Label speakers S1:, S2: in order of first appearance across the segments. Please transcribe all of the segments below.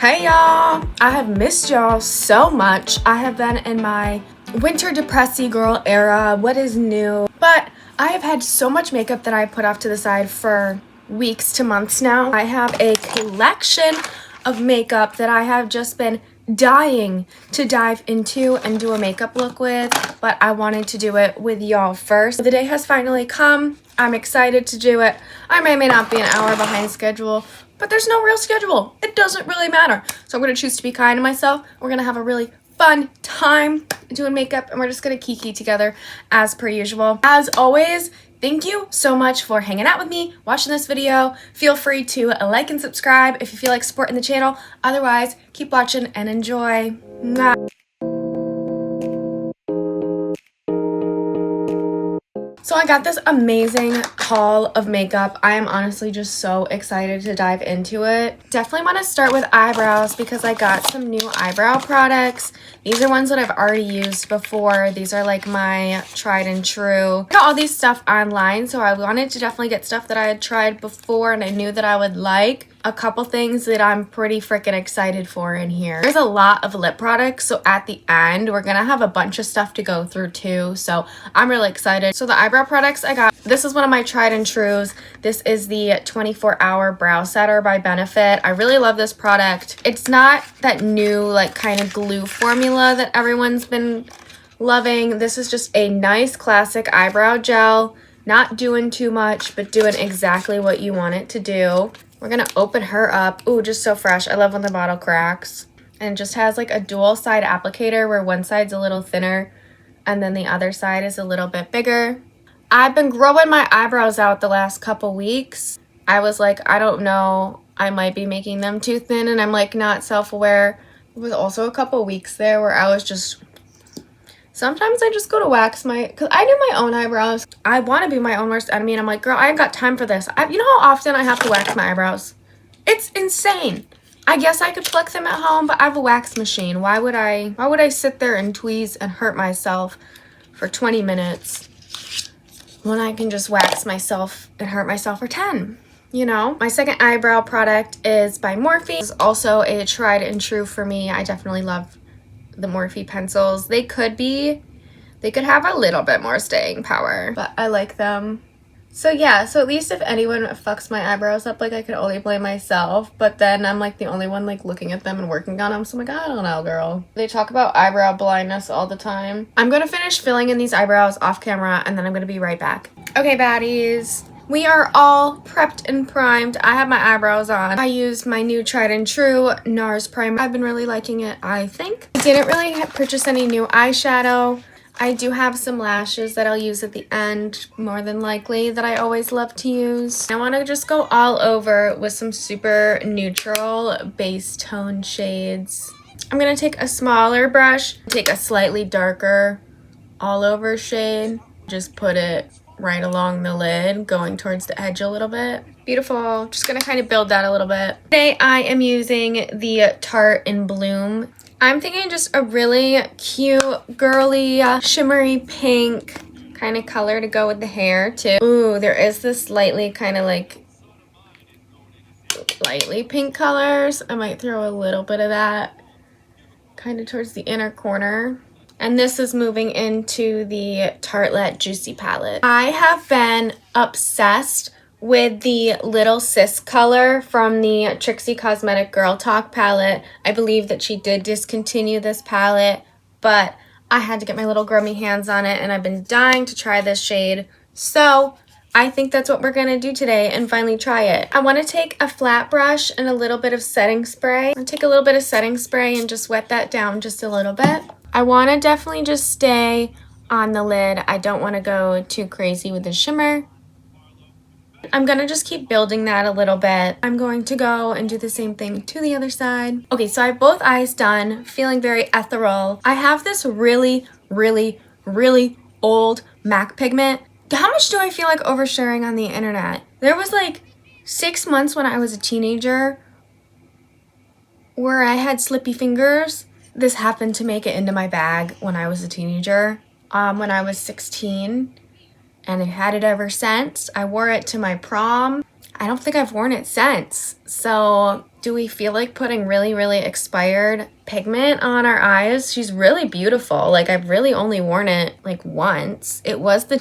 S1: Hey y'all! I have missed y'all so much. I have been in my winter depressy girl era. What is new? But I have had so much makeup that I put off to the side for weeks to months now. I have a collection of makeup that I have just been dying to dive into and do a makeup look with, but I wanted to do it with y'all first. The day has finally come. I'm excited to do it. I may not be an hour behind schedule, but there's no real schedule. It doesn't really matter. So I'm going to choose to be kind to myself. We're going to have a really fun time doing makeup, and we're just going to kiki together as per usual. As always, thank you so much for hanging out with me, watching this video. Feel free to like and subscribe if you feel like supporting the channel. Otherwise, keep watching and enjoy. Mwah. So I got this amazing haul of makeup. I am honestly just so excited to dive into it. Definitely want to start with eyebrows because I got some new eyebrow products. These are ones that I've already used before. These are like my tried and true. I got all these stuff online, so I wanted to definitely get stuff that I had tried before and I knew that I would like. A couple things that I'm pretty freaking excited for in here. There's a lot of lip products, so at the end we're gonna have a bunch of stuff to go through too, so I'm really excited. So the eyebrow products I got, this is one of my tried and trues. This is the 24-hour brow setter by Benefit. I really love this product. It's not that new like kind of glue formula that everyone's been loving. This is just a nice classic eyebrow gel, not doing too much but doing exactly what you want it to do. We're gonna open her up. Ooh, just so fresh. I love when the bottle cracks. And it just has like a dual side applicator where one side's a little thinner and then the other side is a little bit bigger. I've been growing my eyebrows out the last couple weeks. I was like, I don't know, I might be making them too thin, and I'm like not self-aware. There was also a couple weeks there where I was just, sometimes I just go to wax because I do my own eyebrows. I want to be my own worst enemy, and I'm like, girl, I ain't got time for this. You know how often I have to wax my eyebrows? It's insane. I guess I could pluck them at home, but I have a wax machine. Why would I sit there and tweeze and hurt myself for 20 minutes when I can just wax myself and hurt myself for 10? You know? My second eyebrow product is by Morphe. It's also a tried and true for me. I definitely love the Morphe pencils. They could have a little bit more staying power, but I like them. So yeah, so at least if anyone fucks my eyebrows up, like I could only blame myself, but then I'm like the only one like looking at them and working on them, so I'm like, I don't know, girl. They talk about eyebrow blindness all the time. I'm gonna finish filling in these eyebrows off camera and then I'm gonna be right back. Okay, baddies. We are all prepped and primed. I have my eyebrows on. I used my new tried and true NARS primer. I've been really liking it, I think. I didn't really purchase any new eyeshadow. I do have some lashes that I'll use at the end, more than likely, that I always love to use. I want to just go all over with some super neutral base tone shades. I'm going to take a smaller brush, take a slightly darker all over shade, just put it right along the lid, going towards the edge a little bit. Beautiful. Just going to kind of build that a little bit. Today I am using the Tarte in Bloom. I'm thinking just a really cute, girly, shimmery pink kind of color to go with the hair too. Ooh, there is this slightly kind of like lightly pink colors. I might throw a little bit of that kind of towards the inner corner. And this is moving into the Tartelette Juicy palette. I have been obsessed with the Little Sis color from the Trixie Cosmetic Girl Talk palette. I believe that she did discontinue this palette, but I had to get my little grubby hands on it, and I've been dying to try this shade. So I think that's what we're gonna do today and finally try it. I wanna take a flat brush and a little bit of setting spray. I'll take a little bit of setting spray and just wet that down just a little bit. I wanna definitely just stay on the lid. I don't wanna go too crazy with the shimmer. I'm gonna just keep building that a little bit. I'm going to go and do the same thing to the other side. Okay, so I have both eyes done, feeling very ethereal. I have this really, really, really old MAC pigment. How much do I feel like oversharing on the internet? There was like 6 months when I was a teenager where I had slippy fingers. This happened to make it into my bag when I was a teenager, when I was 16. And I've had it ever since. I wore it to my prom. I don't think I've worn it since. So do we feel like putting really, really expired pigment on our eyes? She's really beautiful. Like, I've really only worn it like once. It was the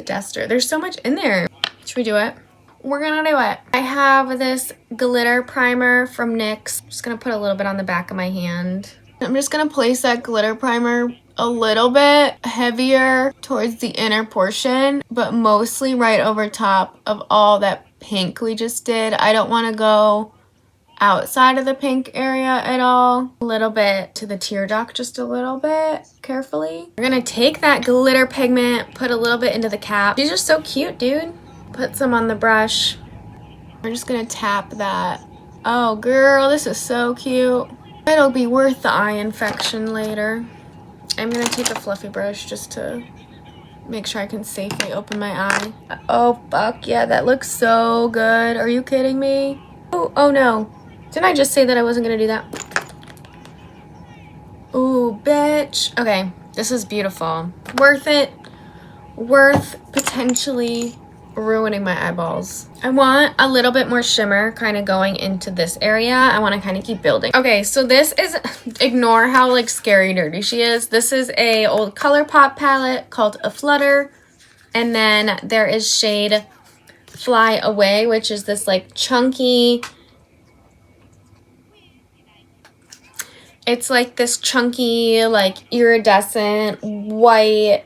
S1: tester. There's so much in there. Should we do it? We're gonna do it. I have this glitter primer from NYX. I'm just gonna put a little bit on the back of my hand. I'm just gonna place that glitter primer a little bit heavier towards the inner portion, but mostly right over top of all that pink we just did. I don't want to go outside of the pink area at all. A little bit to the tear duct, just a little bit, carefully. We're gonna take that glitter pigment, put a little bit into the cap. These are so cute, dude. Put some on the brush. We're just gonna tap that. Oh girl, this is so cute. It'll be worth the eye infection later. I'm gonna take a fluffy brush just to make sure I can safely open my eye. Oh fuck yeah, that looks so good. Are you kidding me? Oh no. Didn't I just say that I wasn't gonna do that? Ooh, bitch. Okay, this is beautiful. Worth it. Worth potentially ruining my eyeballs. I want a little bit more shimmer kind of going into this area. I want to kind of keep building. Okay, so this is, ignore how like scary dirty she is. This is a old ColourPop palette called A Flutter. And then there is shade Fly Away, which is this like chunky, it's like this chunky, like iridescent white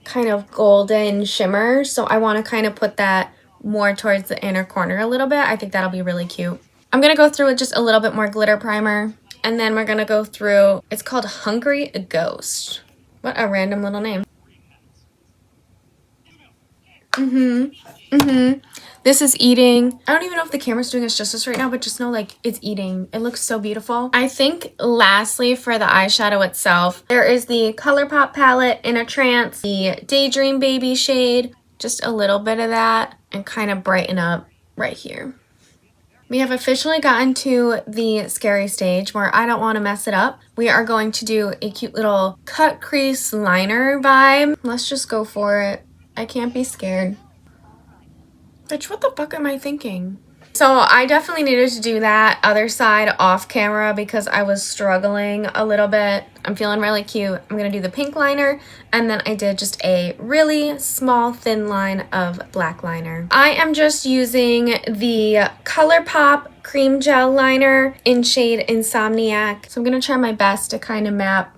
S1: kind of golden shimmer. So I want to kind of put that more towards the inner corner a little bit. I think that'll be really cute. I'm going to go through with just a little bit more glitter primer. And then we're going to go through, it's called Hungry Ghost. What a random little name. This is eating. I don't even know if the camera's doing us justice right now, but just know like it's eating. It looks so beautiful. I think lastly for the eyeshadow itself, there is the ColourPop palette In a Trance, the Daydream Baby shade, just a little bit of that and kind of brighten up right here. We have officially gotten to the scary stage where I don't want to mess it up. We are going to do a cute little cut crease liner vibe. Let's just go for it. I can't be scared. Bitch, what the fuck am I thinking? So I definitely needed to do that other side off camera because I was struggling a little bit. I'm feeling really cute. I'm gonna do the pink liner and then I did just a really small thin line of black liner. I am just using the ColourPop cream gel liner in shade Insomniac. So I'm gonna try my best to kind of map.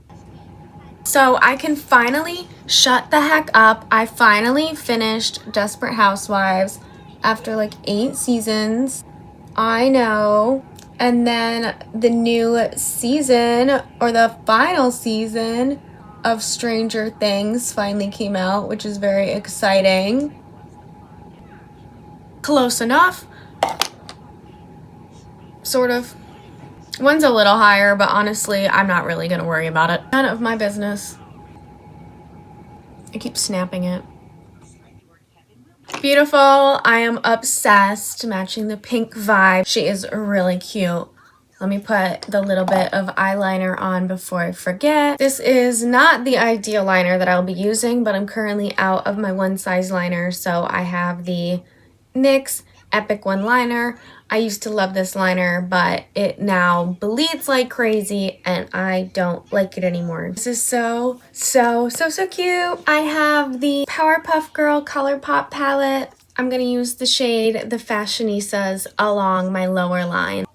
S1: So I can finally shut the heck up. I finally finished Desperate Housewives after like 8 seasons. I know. And then the new season or the final season of Stranger Things finally came out, which is very exciting. Close enough. Sort of. One's a little higher, but honestly, I'm not really gonna worry about it. None of my business. I keep snapping it. Beautiful. I am obsessed. Matching the pink vibe. She is really cute. Let me put the little bit of eyeliner on before I forget. This is not the ideal liner that I'll be using, but I'm currently out of my one size liner, so I have the NYX Epic One liner. I used to love this liner, but it now bleeds like crazy and I don't like it anymore. This is so cute. I have the Powerpuff Girl ColourPop palette. I'm gonna use the shade The Fashionistas along my lower line.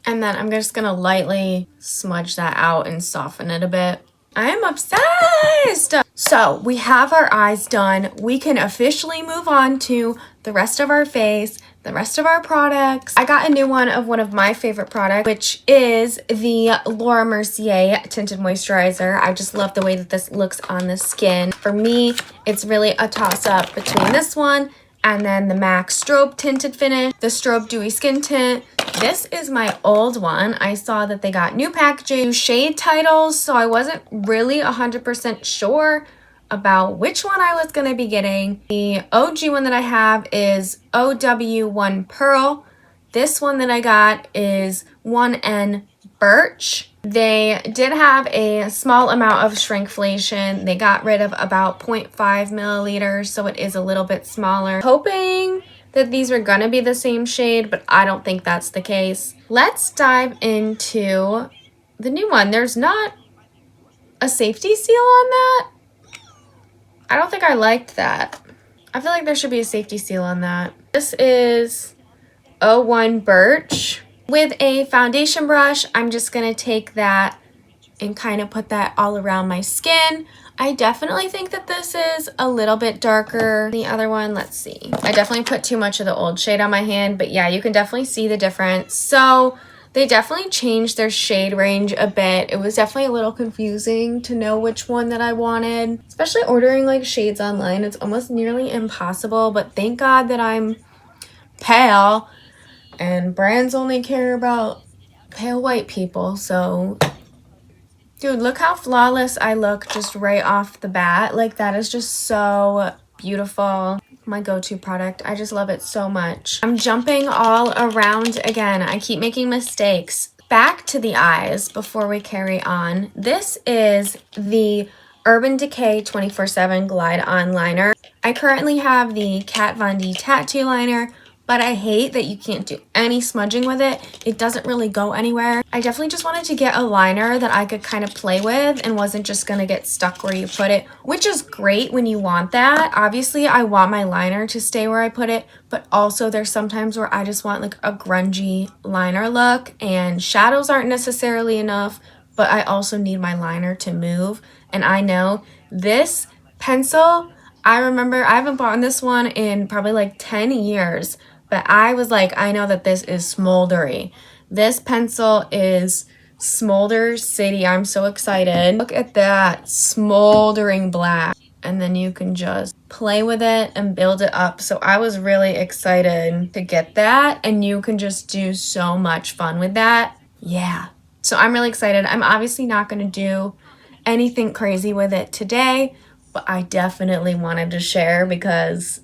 S1: And then I'm just gonna lightly smudge that out and soften it a bit. I am obsessed! So we have our eyes done. We can officially move on to the rest of our face, the rest of our products. I got a new one of my favorite products, which is the Laura Mercier Tinted Moisturizer. I just love the way that this looks on the skin. For me, it's really a toss-up between this one and then the MAC Strobe Tinted Finish, the Strobe Dewy Skin Tint. This is my old one. I saw that they got new packaging, new shade titles, so I wasn't really 100% sure about which one I was going to be getting. The OG one that I have is OW1 Pearl. This one that I got is 1N Birch. They did have a small amount of shrinkflation. They got rid of about 0.5 milliliters, so it is a little bit smaller. Hoping that these were gonna be the same shade, but I don't think that's the case. Let's dive into the new one. There's not a safety seal on that. I don't think I liked that. I feel like there should be a safety seal on that. This is 01 Birch. With a foundation brush, I'm just gonna take that and kind of put that all around my skin. I definitely think that this is a little bit darker than the other one. Let's see. I definitely put too much of the old shade on my hand, but yeah, you can definitely see the difference. So they definitely changed their shade range a bit. It was definitely a little confusing to know which one that I wanted, especially ordering like shades online. It's almost nearly impossible, but thank God that I'm pale and brands only care about pale white people. So dude, look how flawless I look just right off the bat. Like, that is just so beautiful. My go-to product. I just love it so much. I'm jumping all around again. I keep making mistakes. Back to the eyes before we carry on. This is the Urban Decay 24/7 Glide On Liner. I currently have the Kat Von D Tattoo Liner, but I hate that you can't do any smudging with it. It doesn't really go anywhere. I definitely just wanted to get a liner that I could kind of play with and wasn't just gonna get stuck where you put it, which is great when you want that. Obviously, I want my liner to stay where I put it, but also there's sometimes where I just want like a grungy liner look and shadows aren't necessarily enough, but I also need my liner to move. And I know this pencil, I remember I haven't bought this one in probably like 10 years. But I was like, I know that this is smoldery. This pencil is Smolder City. I'm so excited. Look at that smoldering black. And then you can just play with it and build it up. So I was really excited to get that. And you can just do so much fun with that. Yeah. So I'm really excited. I'm obviously not going to do anything crazy with it today. But I definitely wanted to share because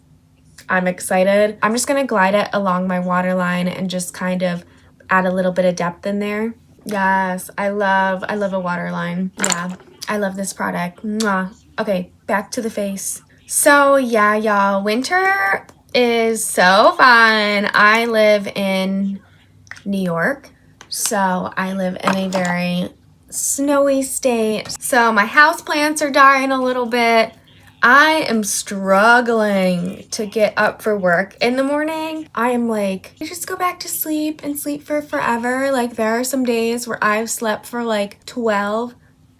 S1: I'm excited. I'm just gonna glide it along my waterline and just kind of add a little bit of depth in there. Yes, I love a waterline. Yeah, I love this product. Mwah. Okay, back to the face. So yeah, y'all, winter is so fun. I live in New York, so I live in a very snowy state. So my houseplants are dying a little bit. I am struggling to get up for work in the morning. I am like, I just go back to sleep and sleep for forever. Like, there are some days where I've slept for like 12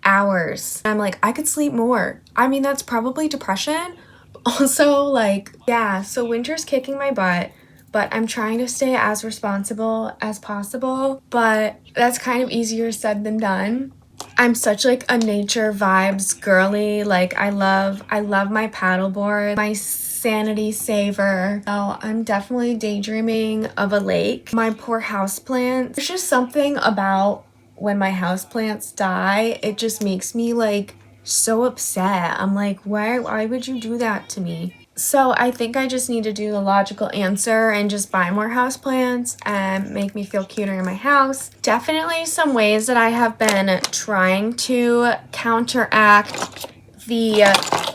S1: hours. I'm like, I could sleep more. I mean, that's probably depression. Also, like, yeah, so winter's kicking my butt, but I'm trying to stay as responsible as possible. But that's kind of easier said than done. I'm such like a nature vibes girly. Like, I love my paddleboard, my sanity saver. So I'm definitely daydreaming of a lake. My poor houseplants. There's just something about when my houseplants die, it just makes me like so upset. I'm like, why would you do that to me? So I think I just need to do the logical answer and just buy more houseplants and make me feel cuter in my house. Definitely some ways that I have been trying to counteract the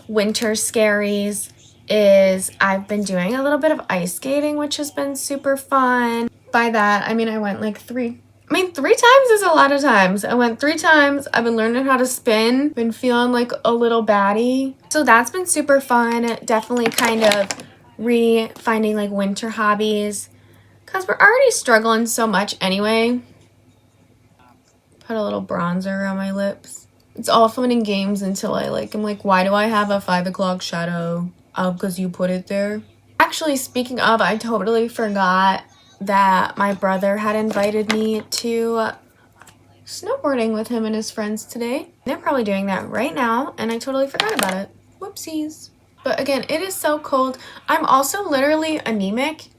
S1: winter scaries is I've been doing a little bit of ice skating, which has been super fun. By that, I mean I went like three times is a lot of times. I went 3 times. I've been learning how to spin. Been feeling like a little baddie. So that's been super fun. Definitely kind of finding like winter hobbies. Because we're already struggling so much anyway. Put a little bronzer on my lips. It's all fun and games until I'm like, why do I have a 5 o'clock shadow? Oh, because you put it there. Actually, speaking of, I totally forgot that my brother had invited me to snowboarding with him and his friends today. They're probably doing that right now, and I totally forgot about it. Whoopsies. But again, it is so cold. I'm also literally anemic,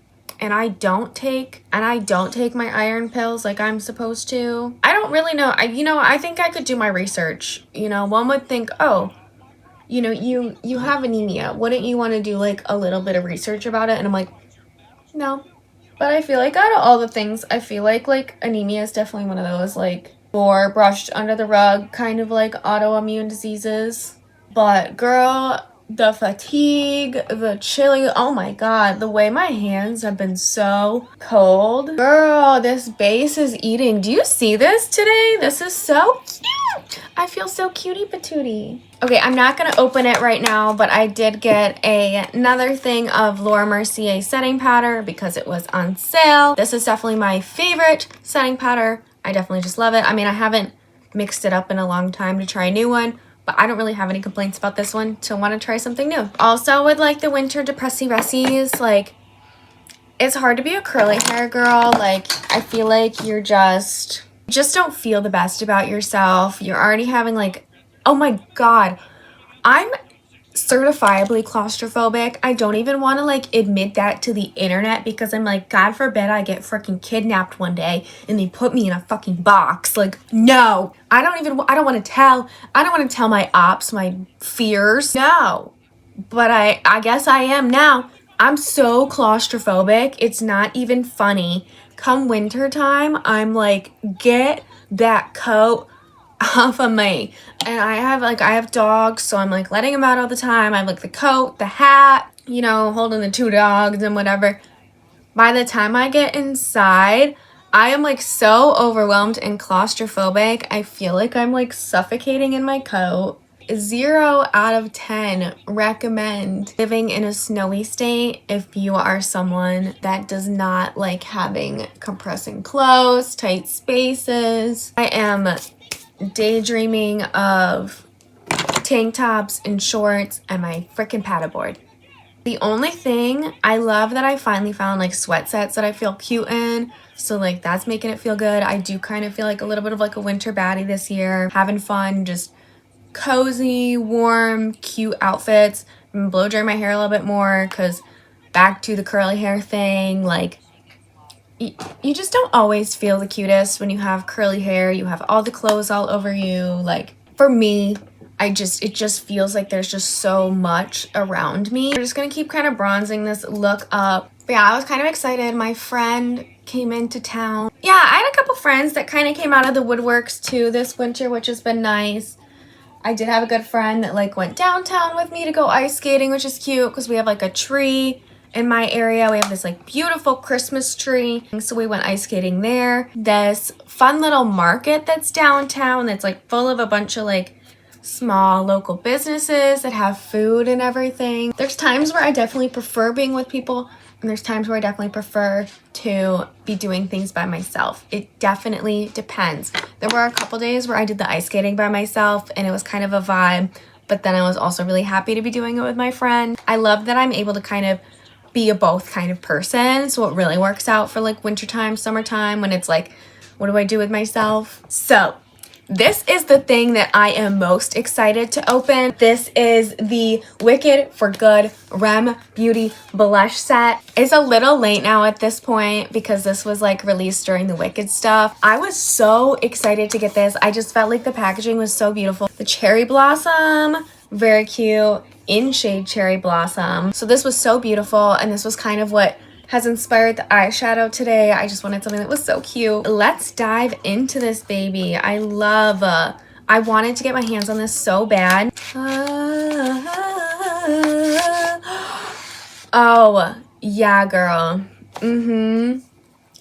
S1: and I don't take my iron pills like I'm supposed to. I don't really know. I think I could do my research. One would think, oh, you have anemia. Wouldn't you want to do like a little bit of research about it? And I'm like, no. But I feel like out of all the things, I feel like anemia is definitely one of those like more brushed under the rug kind of like autoimmune diseases. But girl, the fatigue, the chilling. Oh my god, the way my hands have been so cold. Girl, this base is eating. Do you see this today? This is so cute. I feel so cutie patootie. Okay, I'm not gonna open it right now, but I did get another thing of Laura Mercier setting powder because it was on sale. This is definitely my favorite setting powder. I definitely just love it. I mean, I haven't mixed it up in a long time to try a new one, but I don't really have any complaints about this one, so I want to try something new. Also, with like the winter depressy ressies, like, it's hard to be a curly hair girl. Like, I feel like you just don't feel the best about yourself. You're already having like, oh my god, I'm certifiably claustrophobic. I don't even want to like admit that to the internet because I'm like, God forbid I get freaking kidnapped one day and they put me in a fucking box. Like, no, I don't want to tell my ops my fears. No, but I guess I am now. I'm so claustrophobic. It's not even funny. Come winter time, I'm like, get that coat off of me. And I have dogs, so I'm like letting them out all the time. I have like the coat, the hat, you know, holding the 2 dogs and whatever. By the time I get inside, I am like so overwhelmed and claustrophobic. I feel like I'm like suffocating in my coat. 0 out of 10 recommend living in a snowy state if you are someone that does not like having compressing clothes, tight spaces. I am daydreaming of tank tops and shorts and my freaking paddleboard. The only thing, I love that I finally found like sweat sets that I feel cute in. So like that's making it feel good. I do kind of feel like a little bit of like a winter baddie this year. Having fun, just cozy, warm, cute outfits. I'm gonna blow dry my hair a little bit more because back to the curly hair thing, like you just don't always feel the cutest when you have curly hair. You have all the clothes all over you. Like for me, it just feels like there's just so much around me. We're just gonna keep kind of bronzing this look up. But yeah, I was kind of excited. My friend came into town. Yeah, I had a couple friends that kind of came out of the woodworks too this winter, which has been nice. I did have a good friend that like went downtown with me to go ice skating, which is cute because we have like a tree in my area. We have this like beautiful Christmas tree. So we went ice skating there. This fun little market that's downtown that's like full of a bunch of like small local businesses that have food and everything. There's times where I definitely prefer being with people, and there's times where I definitely prefer to be doing things by myself. It definitely depends. There were a couple days where I did the ice skating by myself and it was kind of a vibe, but then I was also really happy to be doing it with my friend. I love that I'm able to kind of be a both kind of person, so it really works out for like wintertime, summertime, when it's like, what do I do with myself? So this is the thing that I am most excited to open. This is the Wicked for Good Rem Beauty blush set. It's a little late now at this point because this was like released during the Wicked stuff. I was so excited to get this. I just felt like the packaging was so beautiful. The cherry blossom, very cute, in shade cherry blossom. So this was so beautiful, and this was kind of what has inspired the eyeshadow today. I just wanted something that was so cute. Let's dive into this baby. I wanted to get my hands on this so bad. Oh, yeah, girl.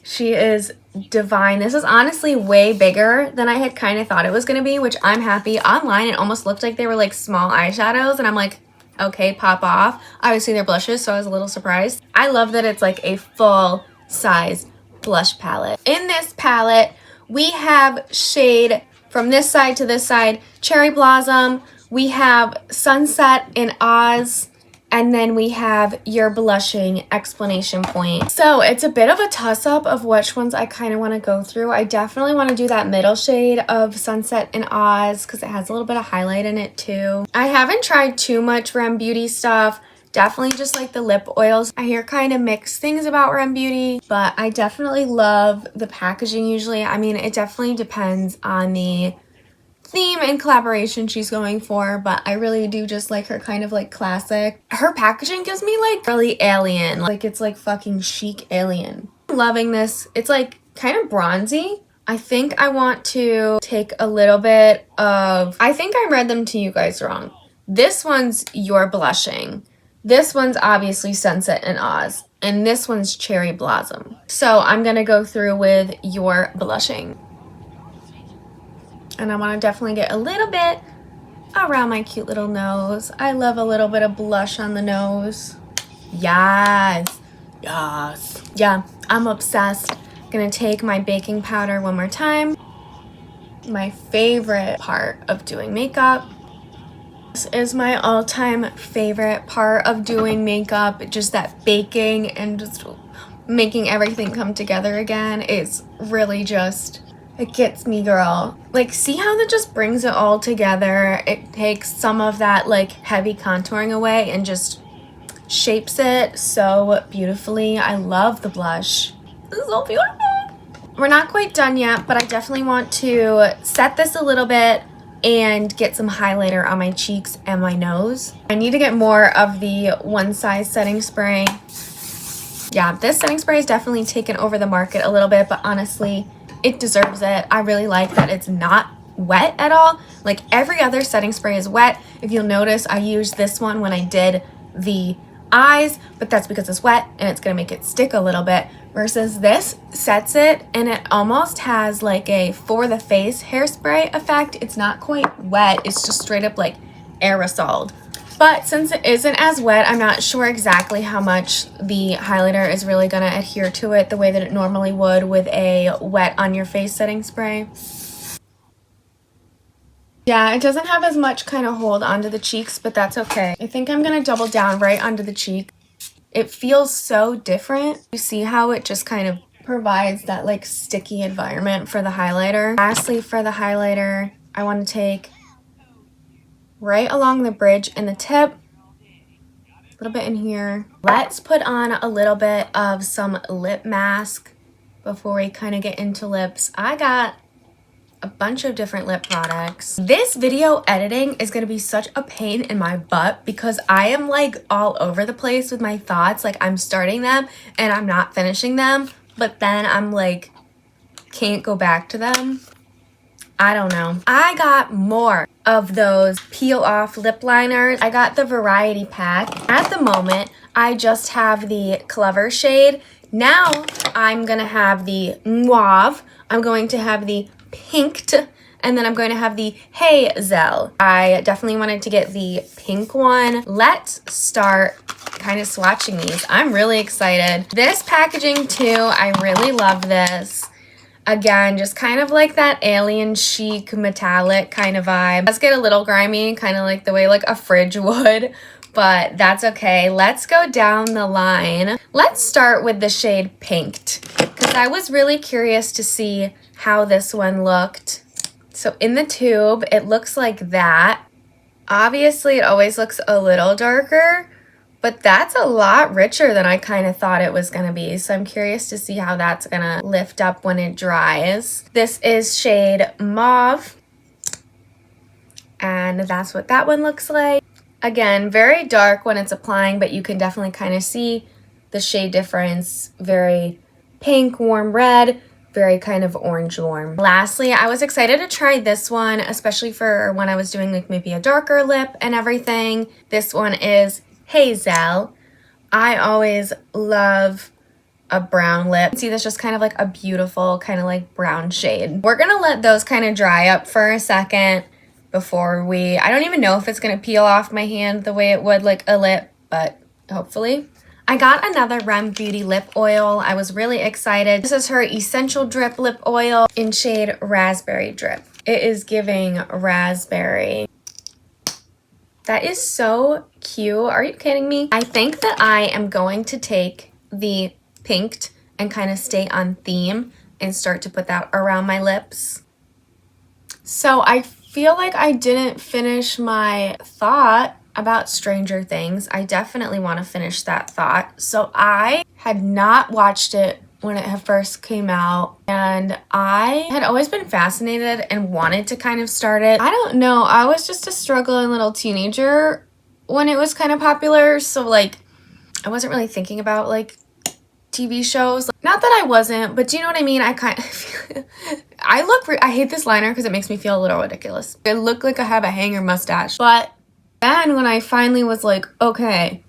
S1: She is divine. This is honestly way bigger than I had kind of thought it was going to be, which I'm happy. Online, it almost looked like they were like small eyeshadows, and I'm like, okay, pop off. Obviously, they're blushes, so I was a little surprised. I love that it's like a full size blush palette. In this palette, we have shade from this side to this side, Cherry Blossom. We have Sunset in Oz. And then we have your blushing explanation point. So it's a bit of a toss-up of which ones I kind of want to go through. I definitely want to do that middle shade of Sunset in Oz because it has a little bit of highlight in it too. I haven't tried too much Rem Beauty stuff. Definitely just like the lip oils. I hear kind of mixed things about Rem Beauty, but I definitely love the packaging usually. I mean, it definitely depends on the theme and collaboration she's going for, but I really do just like her kind of like classic. Her packaging gives me like really alien, like it's like fucking chic alien. I'm loving this. It's like kind of bronzy. I think I want to take a little bit of, I think I read them to you guys wrong. This one's Your Blushing. This one's obviously Sunset and Oz. And this one's Cherry Blossom. So I'm going to go through with Your Blushing. And I want to definitely get a little bit around my cute little nose. I love a little bit of blush on the nose. Yes. Yes. Yeah, I'm obsessed. Gonna take my baking powder one more time. My favorite part of doing makeup. This is my all-time favorite part of doing makeup. Just that baking and just making everything come together again. It's really just, it gets me, girl. Like, see how that just brings it all together? It takes some of that like heavy contouring away and just shapes it so beautifully. I love the blush. This is so beautiful. We're not quite done yet, but I definitely want to set this a little bit and get some highlighter on my cheeks and my nose. I need to get more of the One Size setting spray. Yeah, this setting spray has definitely taken over the market a little bit, but honestly, it deserves it. I really like that it's not wet at all. Like, every other setting spray is wet. If you'll notice, I used this one when I did the eyes, but that's because it's wet and it's gonna make it stick a little bit, versus this sets it and it almost has like a for the face hairspray effect. It's not quite wet, it's just straight up like aerosoled. But since it isn't as wet, I'm not sure exactly how much the highlighter is really gonna adhere to it the way that it normally would with a wet on your face setting spray. Yeah, it doesn't have as much kind of hold onto the cheeks, but that's okay. I think I'm gonna double down right onto the cheek. It feels so different. You see how it just kind of provides that like sticky environment for the highlighter. Lastly, for the highlighter, I want to take right along the bridge and the tip, a little bit in here. Let's put on a little bit of some lip mask before we kind of get into lips. I got a bunch of different lip products. This video editing is gonna be such a pain in my butt because I am like all over the place with my thoughts. Like, I'm starting them and I'm not finishing them, but then I'm like, can't go back to them. I don't know. I got more of those peel off lip liners. I got the variety pack. At the moment, I just have the Clever shade. Now I'm gonna have the Mauve. I'm going to have the Pinked, and then I'm going to have the Hazel. I definitely wanted to get the pink one. Let's start kind of swatching these. I'm really excited. This packaging too, I really love this. Again, just kind of like that alien chic metallic kind of vibe. Let's get a little grimy, kind of like the way like a fridge would, but that's okay. Let's go down the line. Let's start with the shade Pinked, because I was really curious to see how this one looked. So in the tube, it looks like that. Obviously, it always looks a little darker, but that's a lot richer than I kind of thought it was gonna be. So I'm curious to see how that's gonna lift up when it dries. This is shade Mauve, and that's what that one looks like. Again, very dark when it's applying, but you can definitely kind of see the shade difference. Very pink, warm red, very kind of orange warm. Lastly, I was excited to try this one, especially for when I was doing like maybe a darker lip and everything. This one is Hazel. I always love a brown lip. See, this just kind of like a beautiful kind of like brown shade. We're gonna let those kind of dry up for a second before I don't even know if it's gonna peel off my hand the way it would like a lip, but hopefully. I got another Rem Beauty lip oil. I was really excited. This is her Essential Drip lip oil in shade Raspberry Drip. It is giving raspberry. That is so cute. Are you kidding me? I think that I am going to take the Pinked and kind of stay on theme and start to put that around my lips. So I feel like I didn't finish my thought about Stranger Things. I definitely want to finish that thought. So I had not watched it when it had first came out, and I had always been fascinated and wanted to kind of start it. I don't know, I was just a struggling little teenager when it was kind of popular, so like I wasn't really thinking about like TV shows. Not that I wasn't, but do you know what I mean? I kind of I hate this liner because it makes me feel a little ridiculous. I look like I have a hanger mustache, but Then when I finally was like, okay,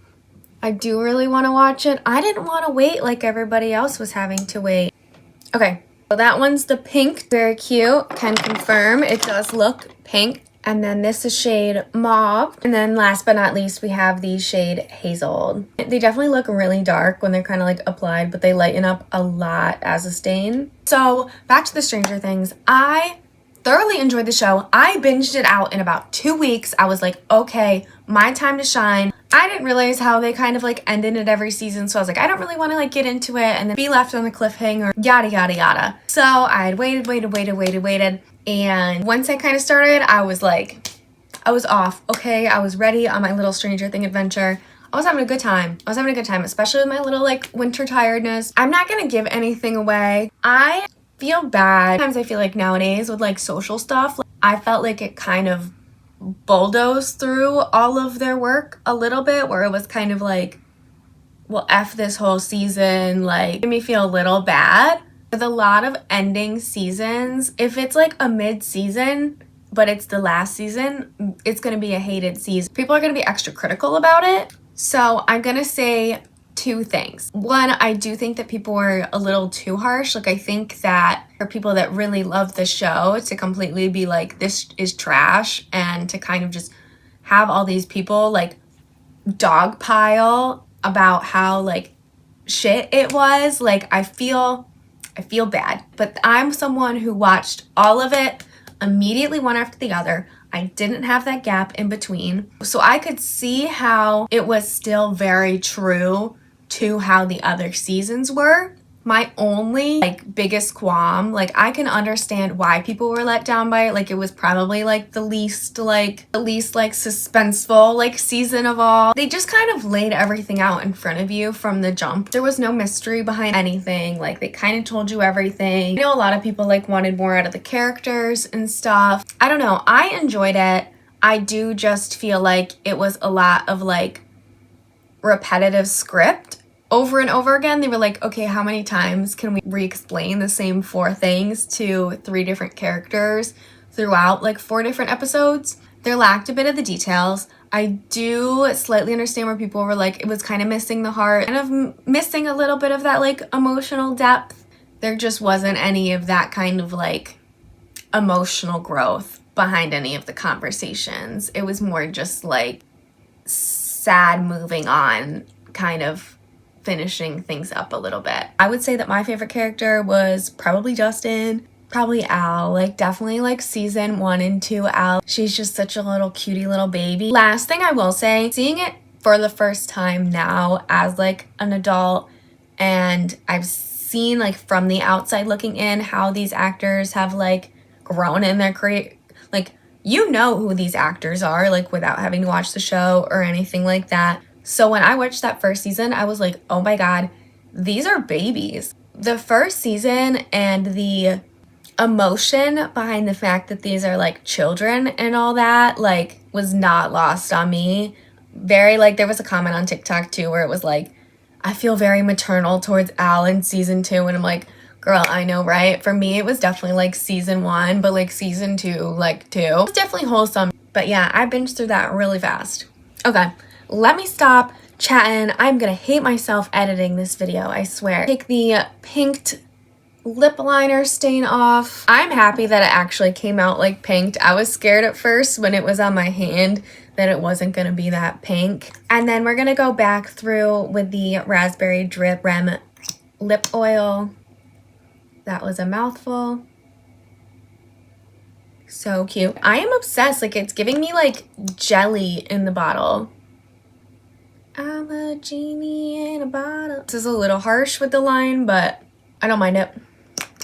S1: I do really want to watch it, I didn't want to wait like everybody else was having to wait. Okay, so that one's the pink. Very cute. Can confirm it does look pink. And then this is shade Mauve. And then last but not least, we have the shade Hazel. They definitely look really dark when they're kind of like applied, but they lighten up a lot as a stain. So back to the Stranger Things. I thoroughly enjoyed the show. I binged it out in about 2 weeks. I was like, okay, my time to shine. I didn't realize how they kind of like ended it every season, so I was like, I don't really want to like get into it and then be left on the cliffhanger, yada yada yada. So I had waited, and once I kind of started, I was off. Okay, I was ready on my little Stranger Thing adventure. I was having a good time. Especially with my little like winter tiredness. I'm not gonna give anything away. I feel bad. Sometimes I feel like nowadays with like social stuff, like, I felt like it kind of bulldozed through all of their work a little bit, where it was kind of like, well, F this whole season, like, made me feel a little bad. With a lot of ending seasons, if it's like a mid-season, but it's the last season, it's gonna be a hated season. People are gonna be extra critical about it. So I'm gonna say 2 things. One, I do think that people were a little too harsh. Like, I think that for people that really love the show to completely be like, this is trash, and to kind of just have all these people like dogpile about how like shit it was, like, I feel bad. But I'm someone who watched all of it immediately, one after the other. I didn't have that gap in between. So I could see how it was still very true to how the other seasons were. My only like biggest qualm, like, I can understand why people were let down by it. Like, it was probably like the least suspenseful like season of all. They just kind of laid everything out in front of you from the jump. There was no mystery behind anything. Like, they kind of told you everything. I know a lot of people like wanted more out of the characters and stuff. I don't know. I enjoyed it. I do just feel like it was a lot of like repetitive script over and over again. They were like, okay, how many times can we re-explain the same 4 things to 3 different characters throughout like 4 different episodes? There lacked a bit of the details. I do slightly understand where people were like, it was kind of missing the heart, kind of missing a little bit of that like emotional depth. There just wasn't any of that kind of like emotional growth behind any of the conversations. It was more just like sad moving on, kind of finishing things up a little bit. I would say that my favorite character was probably Justin, probably Al, like definitely like season 1 and 2 Al. She's just such a little cutie little baby. Last thing I will say, seeing it for the first time now as like an adult, and I've seen like from the outside looking in how these actors have like grown in their career. Like, you know who these actors are, like, without having to watch the show or anything like that. So when I watched that first season, I was like, oh my god, these are babies. The first season and the emotion behind the fact that these are like children and all that, like, was not lost on me. Very, like, there was a comment on TikTok too where it was like, I feel very maternal towards Al in season 2, and I'm like, girl, I know, right? For me, it was definitely like season 1, but like season 2, like 2. It was definitely wholesome. But yeah, I binged through that really fast. Okay, let me stop chatting. I'm gonna hate myself editing this video, I swear. Take the pinked lip liner stain off. I'm happy that it actually came out like pinked. I was scared at first when it was on my hand that it wasn't gonna be that pink. And then we're gonna go back through with the Raspberry Drip Rem lip oil. That was a mouthful. So cute. I am obsessed. Like, it's giving me like jelly in the bottle. I'm a genie in a bottle. This is a little harsh with the line, but I don't mind it.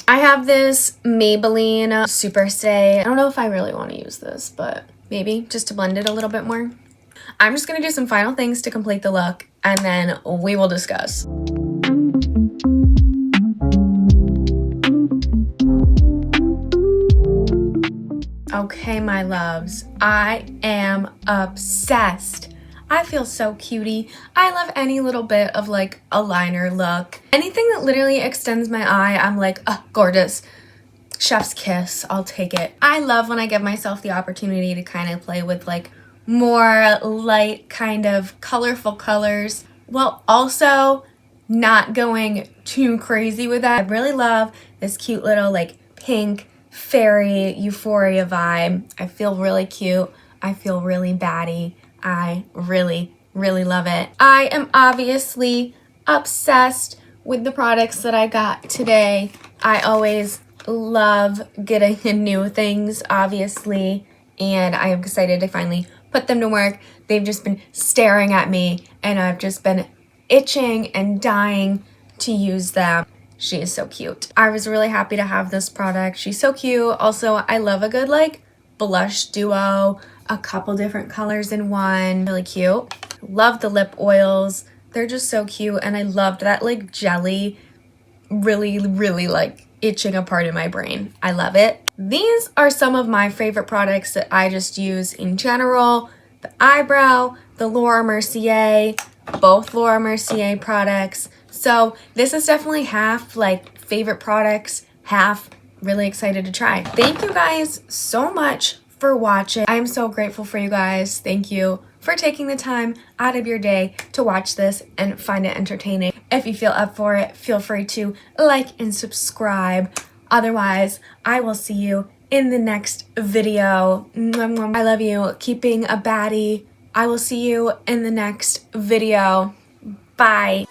S1: I have this Maybelline Super Stay. I don't know if I really want to use this, but maybe just to blend it a little bit more. I'm just going to do some final things to complete the look, and then we will discuss. Okay, my loves, I am obsessed. I feel so cutie. I love any little bit of like a liner look. Anything that literally extends my eye, I'm like, oh, gorgeous. Chef's kiss, I'll take it. I love when I give myself the opportunity to kind of play with like more light kind of colorful colors, while also not going too crazy with that. I really love this cute little like pink fairy Euphoria vibe. I feel really cute. I feel really baddie. I really, really love it. I am obviously obsessed with the products that I got today. I always love getting new things, obviously, and I am excited to finally put them to work. They've just been staring at me, and I've just been itching and dying to use them. She is so cute. I was really happy to have this product. She's so cute. Also, I love a good like blush duo, a couple different colors in one. Really cute. Love the lip oils. They're just so cute, and I loved that like jelly really, really like itching a part of my brain. I love it. These are some of my favorite products that I just use in general. The eyebrow, the Laura Mercier, both Laura Mercier products. So this is definitely half like favorite products, half really excited to try. Thank you guys so much for watching. I am so grateful for you guys. Thank you for taking the time out of your day to watch this and find it entertaining. If you feel up for it, feel free to like and subscribe. Otherwise, I will see you in the next video. I love you. Keeping a baddie. I will see you in the next video. Bye.